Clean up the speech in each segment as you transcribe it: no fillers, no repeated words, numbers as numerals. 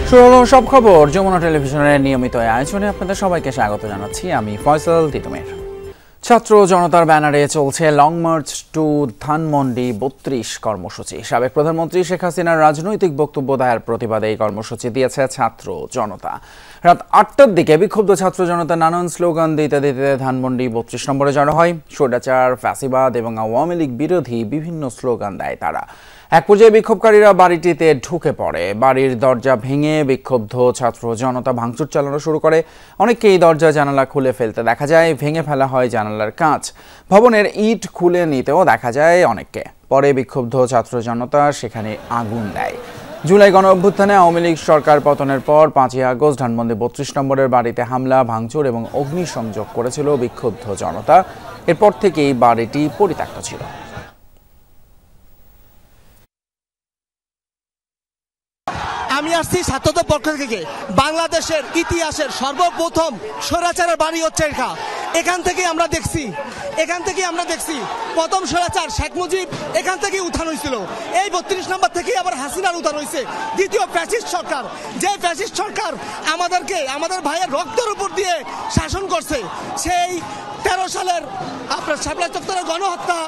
সব খবর যমুনা টেলিভিশনের নিয়মিত আয়োজনে আপনাদের সবাইকে স্বাগত জানাচ্ছি। আমি ফয়সাল তিতুমির। ছাত্র জনতার ব্যানারে চলছে লং মার্চ টু ধানমন্ডি 32 কর্মসূচি। সাবেক প্রধানমন্ত্রী শেখ হাসিনার রাজনৈতিক বক্তব্য দেওয়ার প্রতিবাদে এই কর্মসূচি দিয়েছে ছাত্র জনতা। রাত 8টার দিকে বিক্ষুব্ধ ছাত্র জনতা নানান স্লোগান দিতে দিতে ধানমন্ডি 32 নম্বরে জড়ো হয়। স্বৈরাচার, ফ্যাসিবাদ এবং আওয়ামী লীগ বিরোধী বিভিন্ন স্লোগান দেয় তারা। এক পর্যায়ে বিক্ষোভকারীরা বাড়িটিতে ঢুকে পড়ে। বাড়ির দরজা ভেঙে বিক্ষুব্ধ ছাত্র জনতা ভাঙচুর চালানো শুরু করে। অনেককেই দরজা জানালা খুলে ফেলতে দেখা যায়, ভেঙে ফেলা হয় জানালার কাঁচ। ভবনের ইট খুলে নিতেও দেখা যায় অনেককে। পরে বিক্ষুব্ধ ছাত্র জনতা সেখানে আগুন দেয়। জুলাই গণ অভ্যুত্থানে আওয়ামী লীগ সরকার পতনের পর 5ই আগস্ট ধানমন্ডি 32 নম্বরের বাড়িতে হামলা, ভাঙচুর এবং অগ্নিসংযোগ করেছিল বিক্ষুব্ধ জনতা। এরপর থেকেই বাড়িটি পরিত্যক্ত ছিল। আমি আসছি ছাত্রদের পক্ষ থেকে। বাংলাদেশের ইতিহাসের সর্বপ্রথম স্বৈরাচারের বাড়ি হচ্ছে এখান থেকে আমরা দেখছি প্রথম স্বৈরাচার শেখ মুজিব এখান থেকে উত্থান হয়েছিল। এই 32 নম্বর থেকে আবার হাসিনার উত্থান হয়েছে। দ্বিতীয় ফ্যাসিস্ট সরকার, যে ফ্যাসিস্ট সরকার আমাদের ভাইয়ের রক্তের উপর দিয়ে শাসন করছে, সেই 13 সালের আপনার শাপলা চত্বরের গণহত্যা,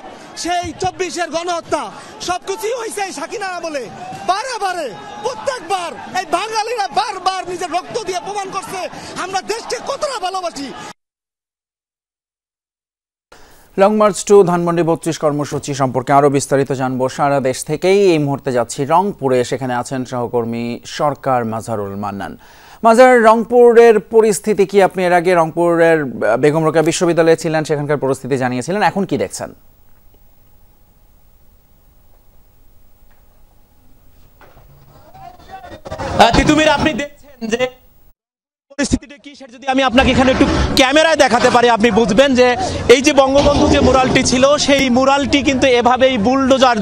সেই 24-এর গণহত্যা, সবকিছুই হয়েছে সাকিনা বলে। বারে প্রত্যেকবার এই বাঙালিরা বারবার নিজের রক্ত দিয়ে প্রমাণ করছে আমরা দেশকে কতটা ভালোবাসি। লং মার্চ টু ধানমন্ডি 32 কর্মসূচি সম্পর্কে আরো বিস্তারিত জানবো সারা দেশ থেকেই। এই মুহূর্তে যাচ্ছি রংপুরে। সেখানে আছেন সহকর্মী সরকার মাজারুল মান্নান। মাজার, রংপুরের পরিস্থিতি কি? আপনি এর আগে রংপুরের বেগম রোকেয়া বিশ্ববিদ্যালয়ে ছিলেন, সেখানকার পরিস্থিতি জানিয়েছিলেন, এখন কি দেখছেন? তিতুমির, আপনি দেখছেন যে পরিস্থিতিটা কি সেটা যদি আমি আপনাকে এখানে একটু ক্যামেরায় দেখাতে পারি, আপনি বুঝবেন যে এই যে বঙ্গবন্ধু যে মুরালটি ছিল, সেই মুরালটি কিন্তু এভাবেই বুলডোজার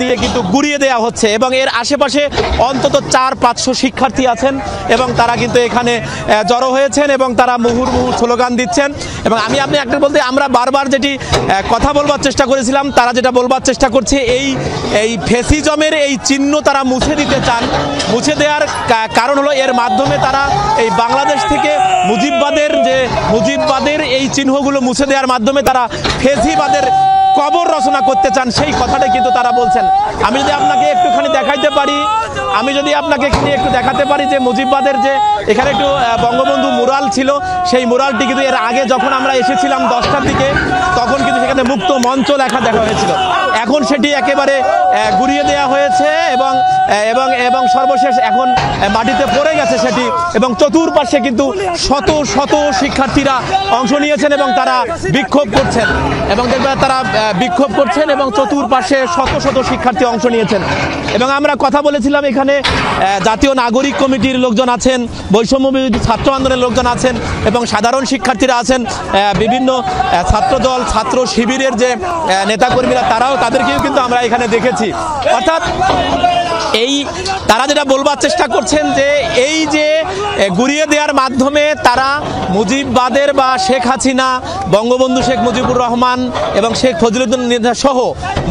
দিয়ে কিন্তু গুড়িয়ে দেওয়া হচ্ছে। এবং এর আশেপাশে অন্তত 400-500 শিক্ষার্থী আছেন এবং তারা কিন্তু এখানে জড়ো হয়েছেন এবং তারা মুহুর্মুহু স্লোগান দিচ্ছেন। এবং আমি আপনি একটা বলতে আমরা বারবার যেটি কথা বলবার চেষ্টা করেছিলাম, তারা যেটা বলবার চেষ্টা করছে, এই ফ্যাসিজমের এই চিহ্ন তারা মুছে দিতে চান। মুছে দেওয়ার কারণ হলো এর মাধ্যমে তারা এই বাংলাদেশ থেকে মুজিববাদের এই চিহ্নগুলো মুছে দেওয়ার মাধ্যমে তারা ফ্যাসিবাদের কবর রচনা করতে চান, সেই কথাটাই কিন্তু তারা বলছেন। আমি যদি আপনাকে একটুখানি দেখাতে পারি যে মুজিববাদের যে এখানে একটু বঙ্গবন্ধু মুরাল ছিল, সেই মুরালটি কিন্তু এর আগে যখন আমরা এসেছিলাম 10টার দিকে, তখন কিন্তু সেখানে মুক্ত মঞ্চ লেখা দেখা হয়েছিল। এখন সেটি একেবারে গুড়িয়ে দেওয়া হয়েছে এবং সর্বশেষ এখন মাটিতে পড়ে গেছে সেটি। এবং চতুর্পাশে কিন্তু শত শত শিক্ষার্থীরা অংশ নিয়েছেন এবং তারা বিক্ষোভ করছেন এবং চতুর্পাশে শত শত শিক্ষার্থী অংশ নিয়েছেন। এবং আমরা কথা বলেছিলাম, এখানে জাতীয় নাগরিক কমিটির লোকজন আছেন, বৈষম্য বিরোধী ছাত্র আন্দোলনের লোকজন আছেন এবং সাধারণ শিক্ষার্থীরা আছেন, বিভিন্ন ছাত্রদল, ছাত্র শিবিরের যে নেতাকর্মীরা, তাদেরকেও কিন্তু আমরা এখানে দেখেছি। অর্থাৎ তারা যেটা বলবার চেষ্টা করছেন যে এই যে গুড়িয়ে দেওয়ার মাধ্যমে তারা মুজিববাদের বা শেখ হাসিনা, বঙ্গবন্ধু শেখ মুজিবুর রহমান এবং শেখ ফজলুদ্দিন সহ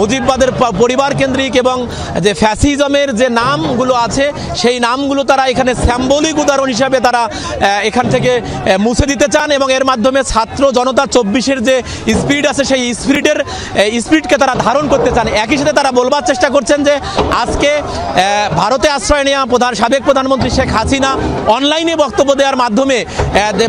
মুজিববাদের পরিবার কেন্দ্রিক এবং যে ফ্যাসিজমের যে নামগুলো আছে, সেই নামগুলো তারা এখানে সিম্বলিক উদাহরণ হিসাবে তারা এখান থেকে মুছে দিতে চান এবং এর মাধ্যমে ছাত্র জনতা 24-এর যে স্পিরিট আছে, সেই স্পিরিটকে তারা ধারণ করতে চান। একই সাথে তারা বলবার চেষ্টা করছেন যে আজকে ভারতে আশ্রয় নেওয়া সাবেক প্রধানমন্ত্রী শেখ হাসিনা অনলাইনে বক্তব্য দেওয়ার মাধ্যমে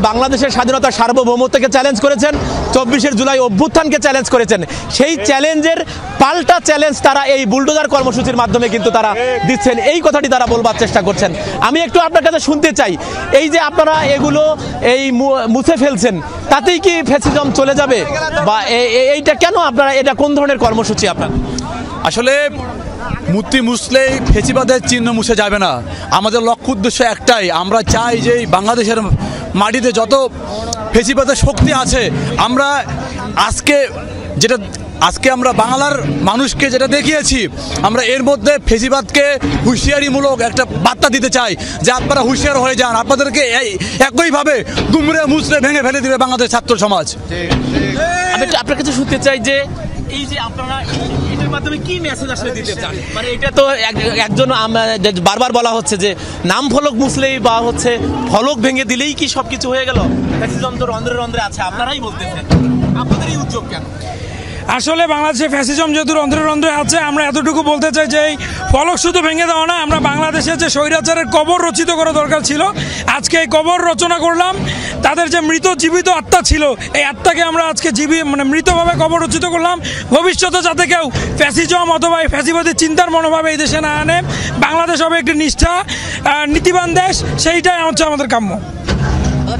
বাংলাদেশের স্বাধীনতা সার্বভৌমত্বকে চ্যালেঞ্জ করেছেন, 24-এর জুলাই অভ্যুত্থানকে চ্যালেঞ্জ করেছেন। সেই চ্যালেঞ্জের পাল্টা চ্যালেঞ্জ তারা এই বুলডোজার কর্মসূচির মাধ্যমে কিন্তু তারা দিচ্ছেন, এই কথাটি তারা বলবার চেষ্টা করছেন। আমি একটু আপনার কাছে শুনতে চাই, এই যে আপনারা এগুলো মুছে ফেলছেন, তাতেই কি ফ্যাসিজম চলে যাবে বা এইটা কেন আপনারা, এটা কোন ধরনের কর্মসূচি আপনার? আসলে মূর্তি মুছলেই ফ্যাসিবাদের চিহ্ন মুছে যাবে না। আমাদের লক্ষ্য উদ্দেশ্য একটাই, আমরা চাই যে বাংলাদেশের মাটিতে যত ফ্যাসিবাদের শক্তি আছে, আমরা আজকে আমরা বাংলার মানুষকে যেটা দেখিয়েছি, আমরা এর মধ্যে ফ্যাসিবাদকে হুঁশিয়ারিমূলক একটা বার্তা দিতে চাই যে আপনারা হুঁশিয়ার হয়ে যান, আপনাদেরকে একইভাবে দুমড়ে মুছড়ে ভেঙে ফেলে দিবে বাংলাদেশ ছাত্র সমাজ। আমি আপনার কাছে শুনতে চাই যে এই যে আপনারা মাধ্যমে কি মেসেজ আসলে দিতে চান? মানে এটা তো একজন বারবার বলা হচ্ছে যে নাম ফলক মুছলেই বা হচ্ছে ফলক ভেঙে দিলেই কি সবকিছু হয়ে গেল, ফ্যাসিজম তো রন্ধ্রে রন্ধ্রে আছে, আপনারাই বলতেছেন, আপনাদের এই উদ্যোগ কেন? আসলে বাংলাদেশে ফ্যাসিজম যেহেতু রন্ধ্রে রন্ধ্রে আছে, আমরা এতটুকু বলতে চাই যে এই ফলক শুধু ভেঙে দেওয়া না, আমরা বাংলাদেশে যে স্বৈরাচারের কবর রচিত করা দরকার ছিল, আজকে এই কবর রচনা করলাম। তাদের যে মৃত জীবিত আত্মা ছিল, এই আত্মাকে আমরা আজকে মৃতভাবে কবর রচিত করলাম। ভবিষ্যতে যাতে কেউ ফ্যাসিজম অথবা এই ফ্যাসিবাদী চিন্তার মনোভাবে এই দেশে না আনে, বাংলাদেশ হবে একটি নিষ্ঠা নীতিবান দেশ, সেইটাই হচ্ছে আমাদের কাম্য।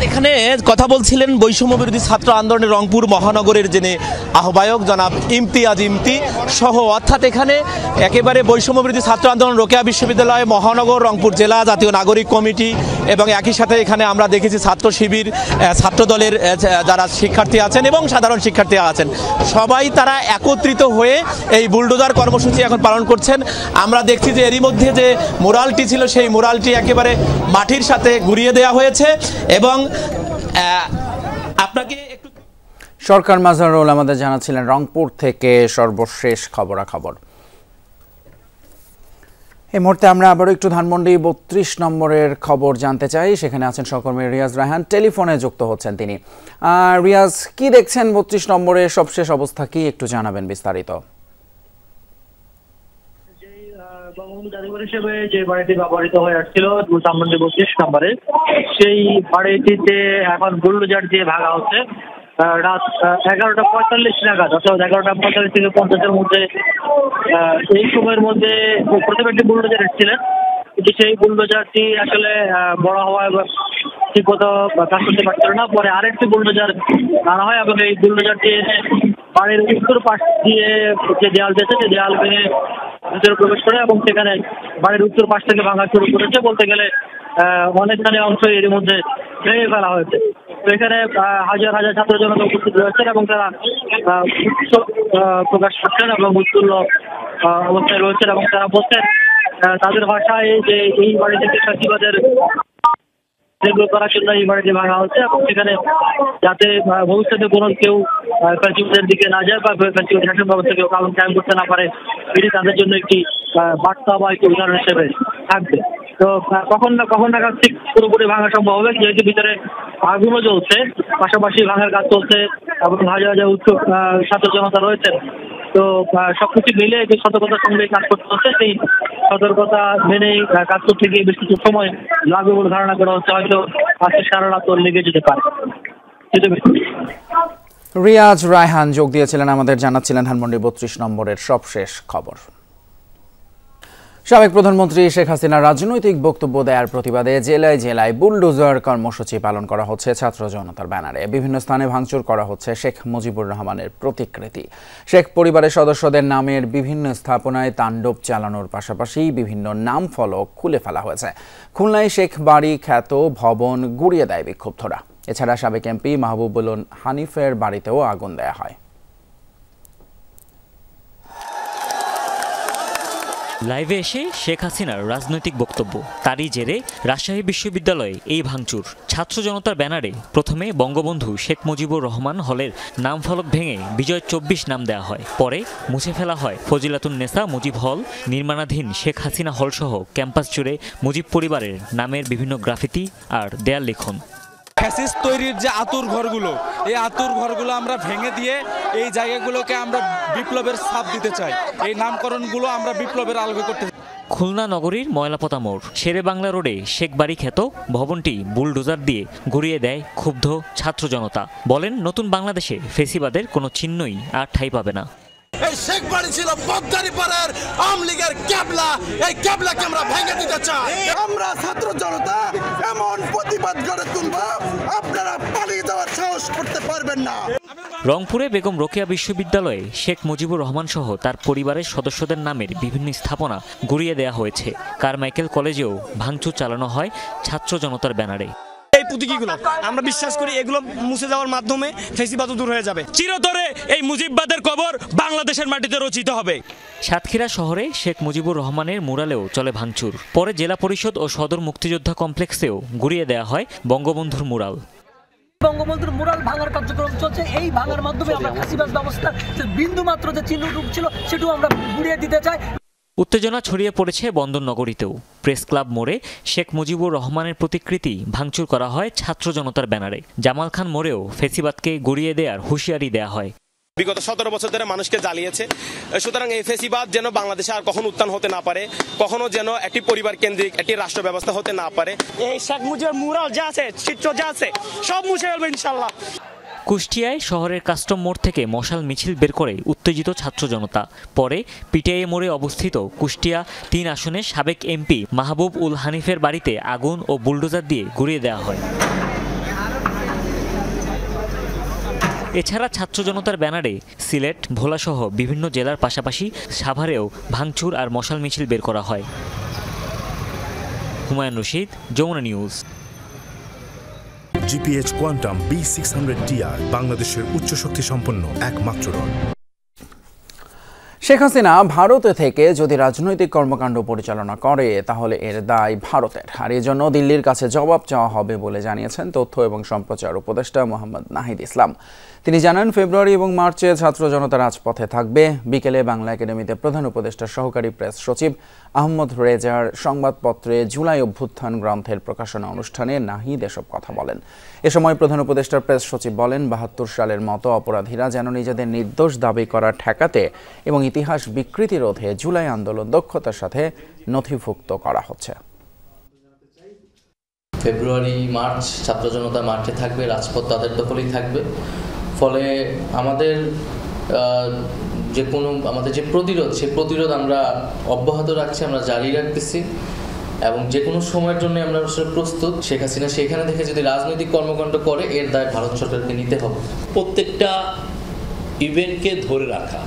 এখানে কথা বলছিলেন বৈষম্য বিরোধী ছাত্র আন্দোলনের রংপুর মহানগরের যিনি আহ্বায়ক জনাব ইমতিয়াজ ইমতি সহ, অর্থাৎ এখানে একেবারে বৈষম্য বিরোধী ছাত্র আন্দোলন, রোকেয়া বিশ্ববিদ্যালয়, মহানগর, রংপুর জেলা, জাতীয় নাগরিক কমিটি এবং একই সাথে এখানে আমরা দেখেছি ছাত্র শিবির, ছাত্র দলের যারা শিক্ষার্থী আছেন এবং সাধারণ শিক্ষার্থী আছেন, সবাই তারা একত্রিত হয়ে এই বুলডোজার কর্মসূচি এখন পালন করছেন। আমরা দেখছি যে এরই মধ্যে যে মোরালটি ছিল সেই মোরালটি একেবারে মাটির সাথে গুঁড়িয়ে দেওয়া হয়েছে। এবং আপনাকে একটু সরকার মাজারুল আমাদের জানাচ্ছিলেন রংপুর থেকে সর্বশেষ খবরাখবর। এই মুহূর্তে আমরা আবারও একটু ধানমন্ডি 32 নম্বরের খবর জানতে চাই। সেখানে আছেন সহকর্মী রিয়াজ রায়হান, টেলিফোনে যুক্ত হচ্ছেন তিনি। রিয়াজ, কি দেখছেন 32 নম্বরের সবশেষ অবস্থা কি একটু জানাবেন বিস্তারিত? বঙ্গবন্ধু জাদুঘর হিসেবে যে বাড়িটি ব্যবহৃত হয়ে আসছিল ধানমন্ডি 32 নম্বরে, সেই বাড়িটিতে এখন বুলডোজার দিয়ে ভাঙা হচ্ছে। রাত 11:45 নাগাদ, অর্থাৎ 11:45 থেকে 50-এর মধ্যে, এই সময়ের মধ্যে প্রথমে একটি বুলডোজার এসেছিলেন, কিন্তু সেই বুলডোজারটি আসলে বড় হওয়া ঠিক মতো কাজ করতে পারছিল না। পরে আরেকটি বুলডোজার আনা হয় এবং এই বুলডোজারটি এনে বাড়ির উত্তর পাশ দিয়ে যে দেয়াল দিয়েছে, সেই দেয়াল ভেঙে ভিতরে প্রবেশ করে এবং সেখানে বাড়ির উত্তর পাশ থেকে ভাঙা শুরু করেছে। বলতে গেলে অনেকখানি অংশ এর মধ্যে ভেঙে ফেলা হয়েছে। তো এখানে হাজার হাজার ছাত্র জনতা উপস্থিত রয়েছেন এবং তারা উৎসব প্রকাশ করছেন এবং উৎফুল্ল অবস্থায় রয়েছেন এবং তারা বলছেন তাদের ভাষায় যে এই বাড়ি থেকে ফ্যাসিবাদের যেগুলো করার জন্য এই বাড়িটি ভাঙা হচ্ছে এবং সেখানে যাতে ভবিষ্যতে কোনো কেউ ফ্যাসিবাদের দিকে না যায় বা ফ্যাসিবাদের শাসন ব্যবস্থা কেউ কারণ কায়েম করতে না পারে, এটি তাদের জন্য একটি বার্তা বা একটি উদাহরণ হিসেবে থাকবে। তো কখন নাগাদ ঠিক পুরোপুরি ভাঙা সম্ভব হবে, যেহেতু ভিতরে আগুনও জ্বলছে, পাশাপাশি ভাঙার কাজ চলছে এবং হাজার হাজার উৎসুক ছাত্র জনতা রয়েছেন। তো সবকিছু মিলে যে সতর্কতার সঙ্গে কাজ করতে হচ্ছে, সেই সতর্কতা মেনেই কাজ করতে গিয়ে বেশ কিছু সময় লাগবে বলে ধারণা করা হচ্ছে। হয়তো আজকে সারা রাত লেগে যেতে পারে। রিয়াজ রায়হান যোগ দিয়েছিলেন আমাদের, জানাচ্ছিলেন ধানমন্ডি 32 নম্বরের সবশেষ খবর। সাবেক প্রধানমন্ত্রী শেখ হাসিনার রাজনৈতিক বক্তব্য দেওয়ার প্রতিবাদে জেলায় জেলায় বুলডোজার কর্মসূচি পালন করা হচ্ছে ছাত্র জনতার ব্যানারে। বিভিন্ন স্থানে ভাঙচুর করা হচ্ছে শেখ মুজিবুর রহমানের প্রতিকৃতি। শেখ পরিবারের সদস্যদের নামের বিভিন্ন স্থাপনায় তাণ্ডব চালানোর পাশাপাশি বিভিন্ন নাম ফলক খুলে ফেলা হয়েছে। খুলনায় শেখ বাড়ি খ্যাত ভবন গুঁড়িয়ে দেয় বিক্ষুব্ধরা। এছাড়া সাবেক এমপি মাহবুবুল হানিফের বাড়িতেও আগুন দেয়া হয়। লাইভে এসে শেখ হাসিনার রাজনৈতিক বক্তব্য, তারই জেরে রাজশাহী বিশ্ববিদ্যালয়ে এই ভাঙচুর। ছাত্র জনতার ব্যানারে প্রথমে বঙ্গবন্ধু শেখ মুজিবুর রহমান হলের নাম ফলক ভেঙে বিজয় 24 নাম দেওয়া হয়। পরে মুছে ফেলা হয় ফজিলাতুন্নেসা মুজিব হল, নির্মাণাধীন শেখ হাসিনা হলসহ ক্যাম্পাস জুড়ে মুজিব পরিবারের নামের বিভিন্ন গ্রাফিতি আর দেয়াল লিখন। ফ্যাসিস্ট তৈরির যে আতুর ঘরগুলো, এই আতুর ঘরগুলো আমরা ভেঙে দিয়ে এই জায়গাগুলোকে আমরা বিপ্লবের ছাপ দিতে চাই। এই নামকরণগুলো আমরা বিপ্লবের আলোকে করতে চাই। খুলনা নগরীর ময়লাপোতা মোড় শেরে বাংলা রোডে শেখ বাড়ি খ্যাত ভবনটি বুলডোজার দিয়ে গুঁড়িয়ে দেয় ক্ষুব্ধ ছাত্র জনতা। বলেন, নতুন বাংলাদেশে ফেসিবাদের কোনো চিহ্নই আর ঠাঁই পাবে না। এই শেখ বাড়ি ছিল বদ্দারিপাড়ার আওয়ামী লীগের ক্যাবলা, এই ক্যাবলাকে আমরা ভেঙে দিতে চাই। আমরা ছাত্র জনতা এমন প্রতিবাদ গড়ে তুলব, আপনারা পালিয়ে যাওয়ার সাহস করতে পারবেন না। রংপুরে বেগম রোকেয়া বিশ্ববিদ্যালয়ে শেখ মুজিবুর রহমান সহ তার পরিবারের সদস্যদের নামের বিভিন্ন স্থাপনা গুঁড়িয়ে দেওয়া হয়েছে। কারমাইকেল কলেজেও ভাঙচুর চালানো হয় ছাত্র জনতার ব্যানারে। এই প্রতীকীগুলো আমরা বিশ্বাস করি এগুলো মুছে যাওয়ার মাধ্যমে ফ্যাসিবাদ দূর হয়ে যাবে। চিরতরে এই মুজিববাদের কবর বাংলাদেশের মাটিতে রচিত হবে। সাতক্ষীরা শহরে শেখ মুজিবুর রহমানের মুরালেও চলে ভাঙচুর। পরে জেলা পরিষদ ও সদর মুক্তিযোদ্ধা কমপ্লেক্সেও গুঁড়িয়ে দেওয়া হয় বঙ্গবন্ধুর মুরাল। বঙ্গবন্ধু বঙ্গবন্ধুর মুরাল ভাঙার কার্যক্রম চলছে। এই ভাঙার মাধ্যমে আমরা ফ্যাসিবাদ ব্যবস্থা যে বিন্দু মাত্র যে চিহ্নটুকু ছিল সেটাও আমরা গুড়িয়ে দিতে চাই। উত্তেজনা ছড়িয়ে পড়েছে বন্দরনগরীতেও। প্রেস ক্লাব মোড়ে শেখ মুজিবুর রহমানের প্রতিকৃতি ভাঙচুর করা হয় ছাত্র জনতার ব্যানারে। জামাল খান মোড়েও ফ্যাসিবাদকে গড়িয়ে দেওয়ার হুঁশিয়ারি দেয়া হয়। বিগত 17 বছর ধরে মানুষকে জ্বালিয়েছে, সুতরাং এই ফ্যাসিবাদ যেন বাংলাদেশে আর কখনো উত্থান হতে না পারে, কখনো যেন একটি পরিবার কেন্দ্রিক একটি রাষ্ট্র ব্যবস্থা হতে না পারে। এই শেখ মুজিবের মুরাল যা আছে, চিত্র যা আছে, সব মুছে ফেলবে ইনশাআল্লাহ। কুষ্টিয়ায় শহরের কাস্টম মোড় থেকে মশাল মিছিল বের করে উত্তেজিত ছাত্র জনতা। পরে পিটিআই মোড়ে অবস্থিত কুষ্টিয়া 3 আসনের সাবেক এমপি মাহবুব উল হানিফের বাড়িতে আগুন ও বুলডোজার দিয়ে গুড়িয়ে দেওয়া হয়। এছাড়া ছাত্র জনতার ব্যানারে সিলেট, ভোলাসহ বিভিন্ন জেলার পাশাপাশি সাভারেও ভাঙচুর আর মশাল মিছিল বের করা হয়। Humayun Rashid, Jamuna news. GPH quantum B600TR বাংলাদেশের উচ্চ শক্তি সম্পন্ন একমাত্র রড। শেখ হাসিনা ভারতে থেকে যদি রাজনৈতিক কর্মকাণ্ড পরিচালনা করে তাহলে এর দায় ভারতের, আর এজন্য দিল্লির কাছে জবাব চাওয়া হবে বলে জানিয়েছেন তথ্য এবং সম্প্রচার উপদেষ্টা মোহাম্মদ নাহিদ ইসলাম। তিনি জানান, ফেব্রুয়ারি এবং মার্চে ছাত্র জনতা রাজপথে থাকবে। বিকেলে বাংলা একাডেমিতে প্রধান উপদেষ্টার সহকারী প্রেস সচিব আহমদ রেজার সংবাদপত্রে জুলাই অভ্যুত্থান গ্রন্থের প্রকাশনা অনুষ্ঠানে নাহিদ এসব কথা বলেন। এ সময় প্রধান উপদেষ্টার প্রেস সচিব বলেন, ৭২ সালের মতো অপরাধীরা যেন নিজেদের নির্দোষ দাবি করা ঠেকাতে এবং ইতিহাস বিকৃতি রোধে জুলাই আন্দোলন দক্ষতার সাথে নথিভুক্ত করা হচ্ছে। ফেব্রুয়ারি মার্চ ছাত্র জনতা মার্চে থাকবে, রাজপথ তাদের দখলেই থাকবে। ফলে আমাদের আমাদের যে প্রতিরোধ, সেই প্রতিরোধ আমরা অব্যাহত রাখছি, আমরা জারি রাখতেছি এবং যে কোনো সময়ের জন্য আমরা প্রস্তুত। শেখ হাসিনা সেখানে থেকে যদি রাজনৈতিক কর্মকাণ্ড করে এর দায় ভারত সরকারকে নিতে হবে। প্রত্যেকটা ইভেন্টকে ধরে রাখা,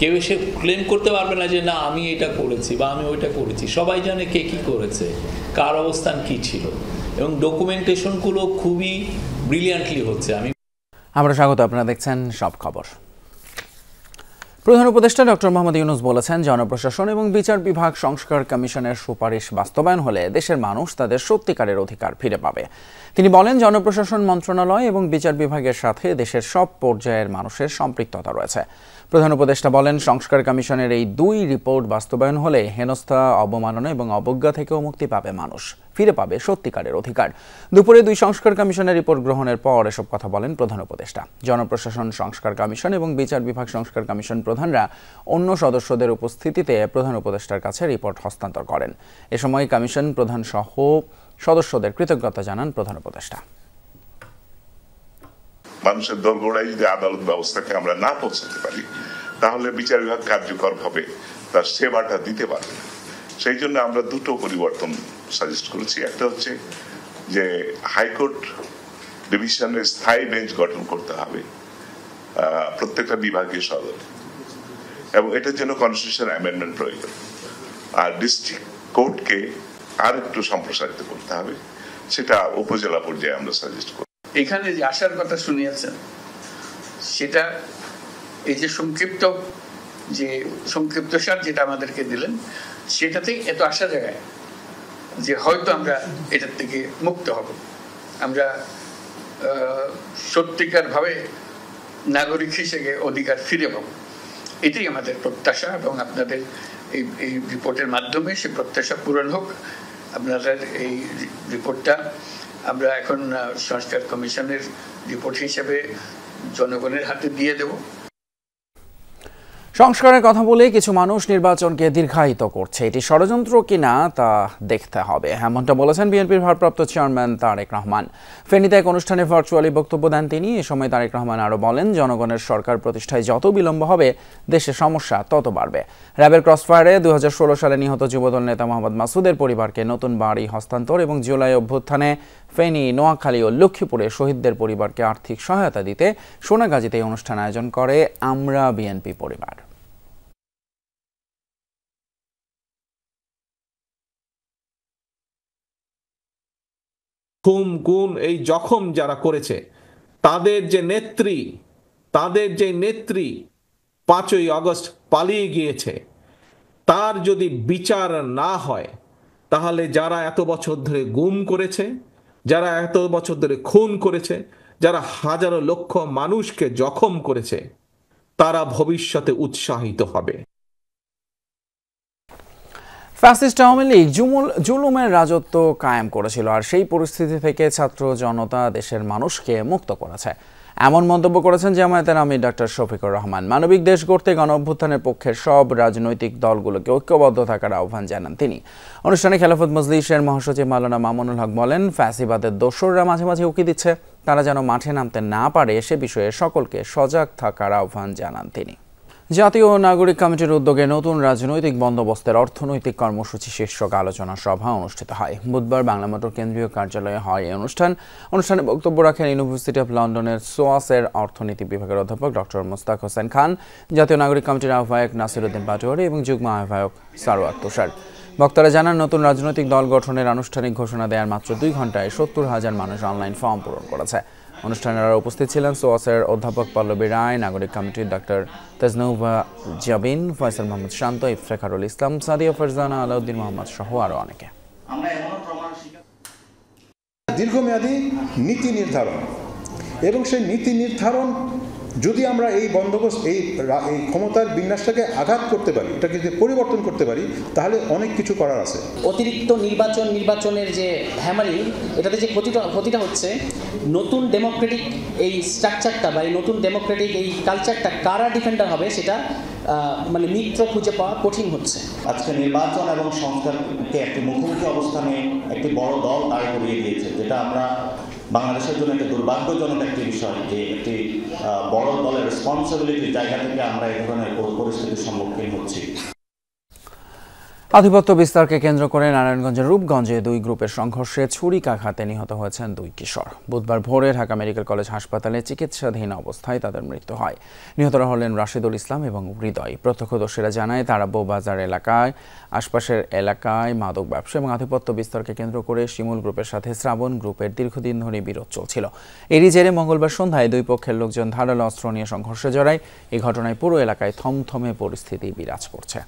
কেউ এসে ক্লেম করতে পারবে না যে না আমি এটা করেছি বা আমি ওইটা করেছি। সবাই জানে কে কি করেছে, কার অবস্থান কি ছিল, এবং ডকুমেন্টেশনগুলো খুবই ব্রিলিয়ান্টলি হচ্ছে। আমরা স্বাগত, আপনারা দেখছেন সব খবর। প্রধান উপদেষ্টা ডক্টর মোহাম্মদ ইউনূস বলেছেন, জনপ্রশাসন এবং বিচার বিভাগ সংস্কার কমিশনের সুপারিশ বাস্তবায়ন হলে দেশের মানুষ তাদের সত্যিকারের অধিকার ফিরে পাবে। তিনি বলেন, জনপ্রশাসন মন্ত্রণালয় এবং বিচার বিভাগের সাথে দেশের সব পর্যায়ের মানুষের সম্পৃক্ততা রয়েছে। প্রধান উপদেষ্টা বলেন, সংস্কার কমিশনের এই 2 রিপোর্ট বাস্তবায়ন হলে হেনস্থা, অবমাননা এবং অবজ্ঞা থেকেও মুক্তি পাবে মানুষ, ফিরে পাবে সত্যিকারের অধিকার। দুপুরে 2 সংস্কার কমিশনের রিপোর্ট গ্রহণের পর এসব কথা বলেন প্রধান উপদেষ্টা। জনপ্রশাসন সংস্কার কমিশন এবং বিচার বিভাগ সংস্কার কমিশন প্রধানরা অন্য সদস্যদের উপস্থিতিতে প্রধান উপদেষ্টার কাছে রিপোর্ট হস্তান্তর করেন। এ সময় কমিশন প্রধান সহ সদস্যদের কৃতজ্ঞতা জানান প্রধান উপদেষ্টা। মানুষের দোরগোড়ায় যদি আদালত ব্যবস্থাকে আমরা না পৌঁছাতে পারি তাহলে বিচার বিভাগ কার্যকরভাবে তার সেবাটা দিতে পারবে না। সেই জন্য আমরা 2টো পরিবর্তন সাজেস্ট করেছি। একটা হচ্ছে যে হাইকোর্ট ডিভিশনের স্থায়ী বেঞ্চ গঠন করতে হবে প্রত্যেকটা বিভাগীয় সদর, এবং এটার জন্য কনস্টিটিউশন অ্যামেন্ডমেন্ট প্রয়োজন। আর ডিস্ট্রিক্ট কোর্টকে আর একটু সম্প্রসারিত করতে হবে, সেটা উপজেলা পর্যায়ে আমরা সাজেস্ট করি। এখানে যে আসার কথা শুনিয়েছেন সেটা এই যে সংক্ষিপ্তসার যেটা আমাদেরকে দিলেন সেটাতেই এত আশা জায়গায় যে হয়তো আমরা এটার থেকে মুক্ত হব, আমরা সত্যিকার ভাবে নাগরিক হিসেবে অধিকার ফিরে পাব, এটাই আমাদের প্রত্যাশা। এবং আপনাদের এই রিপোর্টের মাধ্যমে সে প্রত্যাশা পূরণ হোক। আপনাদের এই রিপোর্টটা আমরা এখন সংস্কার কমিশনের রিপোর্ট হিসেবে জনগণের হাতে দিয়ে দেব। সংস্কারের কথা বলে কিছু মানুষ নির্বাচনকে দীর্ঘায়িত করছে, এটি ষড়যন্ত্র কিনা তা দেখতে হবে, এমনটা বলেছেন বিএনপির ভারপ্রাপ্ত চেয়ারম্যান তারেক রহমান। ফেনীতে এক অনুষ্ঠানে ভার্চুয়ালি বক্তব্য দেন তিনি। এ সময় তারেক রহমান আরও বলেন, জনগণের সরকার প্রতিষ্ঠায় যত বিলম্ব হবে দেশে সমস্যা তত বাড়বে। র্যাবের ক্রসফায়ারে 2016 সালে নিহত যুবদল নেতা মোহাম্মদ মাসুদের পরিবারকে নতুন বাড়ি হস্তান্তর এবং জুলাই অভ্যুত্থানে ফেনী, নোয়াখালী ও লক্ষ্মীপুরে শহীদদের পরিবারকে আর্থিক সহায়তা দিতে সোনাগাজীতে এই অনুষ্ঠান আয়োজন করে আমরা বিএনপি পরিবার। খুন গুম এই জখম যারা করেছে তাদের যে নেত্রী 5ই আগস্ট পালিয়ে গিয়েছে, তার যদি বিচার না হয় তাহলে যারা এত বছর ধরে গুম করেছে, যারা এত বছর ধরে খুন করেছে, যারা হাজারো লক্ষ মানুষকে জখম করেছে, তারা ভবিষ্যতে উৎসাহিত হবে। ফ্যাসিস্ট আওয়ামী লীগ জুলুমের রাজত্ব কায়েম করেছিল, আর সেই পরিস্থিতি থেকে ছাত্র জনতা দেশের মানুষকে মুক্ত করেছে, এমন মন্তব্য করেছেন জামায়াতের আমির ডক্টর শফিকুর রহমান। মানবিক দেশ গড়তে গণঅভ্যুত্থানের পক্ষের সব রাজনৈতিক দলগুলোকে ঐক্যবদ্ধ থাকার আহ্বান জানান তিনি। অনুষ্ঠানে খেলাফত মজলিসের মহাসচিব মাওলানা মামুনুল হক বলেন, ফ্যাসিবাদের দোসররা মাঝে মাঝে উকি দিচ্ছে, তারা যেন মাঠে নামতে না পারে সে বিষয়ে সকলকে সজাগ থাকার আহ্বান জানান তিনি। জাতীয় নাগরিক কমিটির উদ্যোগে নতুন রাজনৈতিক বন্দোবস্তের অর্থনৈতিক কর্মসূচি শীর্ষক আলোচনা সভা অনুষ্ঠিত হয়। বুধবার বাংলা মোটর কেন্দ্রীয় কার্যালয়ে হয় এই অনুষ্ঠানে বক্তব্য রাখেন ইউনিভার্সিটি অফ লন্ডনের সোয়াসের অর্থনীতি বিভাগের অধ্যাপক ডক্টর মোস্তাক হোসেন খান, জাতীয় নাগরিক কমিটির আহ্বায়ক নাসিরউদ্দিন পাটোয়ারি এবং যুগ্ম আহ্বায়ক সারোয়ার তুষার। বক্তারা জানান, নতুন রাজনৈতিক দল গঠনের আনুষ্ঠানিক ঘোষণা দেওয়ার মাত্র 2 ঘন্টায় 70,000 মানুষ অনলাইন ফর্ম পূরণ করেছে। অনুষ্ঠানে উপস্থিত ছিলেন সোয়াসের অধ্যাপক পল্লবী রায়, নাগরিক কমিটির ডক্টর তেজনৌভা জাবিন, ফয়সাল মোহাম্মদ শান্ত, ইফতেখারুল ইসলাম, সাদিয়া ফারজানা, আলাউদ্দিন মোহাম্মদ সহ আরও অনেকে। দীর্ঘমেয়াদী নীতি নির্ধারণ এবং সেই নীতি নির্ধারণ যদি আমরা এই বন্দোবস্ত এই ক্ষমতার বিন্যাসটাকে আঘাত করতে পারি, এটাকে যদি পরিবর্তন করতে পারি, তাহলে অনেক কিছু করার আছে। অতিরিক্ত নির্বাচনের যে হ্যামারিং, এটাতে যে ক্ষতিটা হচ্ছে, নতুন ডেমোক্রেটিক এই স্ট্রাকচারটা বা এই নতুন ডেমোক্রেটিক এই কালচারটা কারা ডিফেন্ডার হবে সেটা মানে মিত্র খুঁজে পাওয়া কঠিন হচ্ছে। আজকে নির্বাচন এবং সংস্কারকে একটি মুখোমুখি অবস্থানে একটি বড় দল দাঁড় করিয়ে দিয়েছে, যেটা আমরা বাংলাদেশের জন্য একটা দুর্ভাগ্যজনক একটি বিষয় যে একটি বড় দলের রেসপন্সিবিলিটির জায়গা থেকে আমরা এই ধরনের পরিস্থিতির সম্মুখীন হচ্ছি। আধিপত্য বিস্তারকে কেন্দ্র করে নারায়ণগঞ্জের রূপগঞ্জে 2 গ্রুপের সংঘর্ষে ছুরিকাঘাতে নিহত হয়েছেন 2 কিশোর। বুধবার ভোরে ঢাকা মেডিকেল কলেজ হাসপাতালে চিকিৎসাধীন অবস্থায় তাদের মৃত্যু হয়। নিহতরা হলেন রাশিদুল ইসলাম এবং হৃদয়। প্রত্যক্ষদর্শীরা জানায়, তারা বউবাজার এলাকায় আশপাশের এলাকায় মাদক ব্যবসা এবং আধিপত্য বিস্তারকে কেন্দ্র করে শিমুল গ্রুপের সাথে শ্রাবণ গ্রুপের দীর্ঘদিন ধরে বিরোধ চলছিল। এরই জেরে মঙ্গলবার সন্ধ্যায় 2 পক্ষের লোকজন ধারালো অস্ত্র নিয়ে সংঘর্ষে জড়ায়। এই ঘটনায় পুরো এলাকায় থমথমে পরিস্থিতি বিরাজ করছে।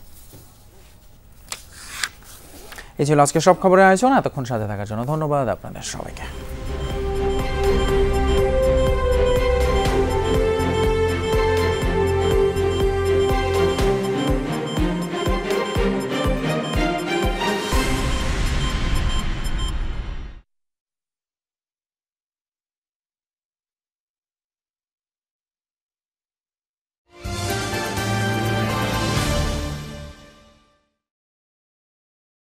এই ছিল আজকে সব খবরের আয়োজন। এতক্ষণ সাথে থাকার জন্য ধন্যবাদ আপনাদের সবাইকে।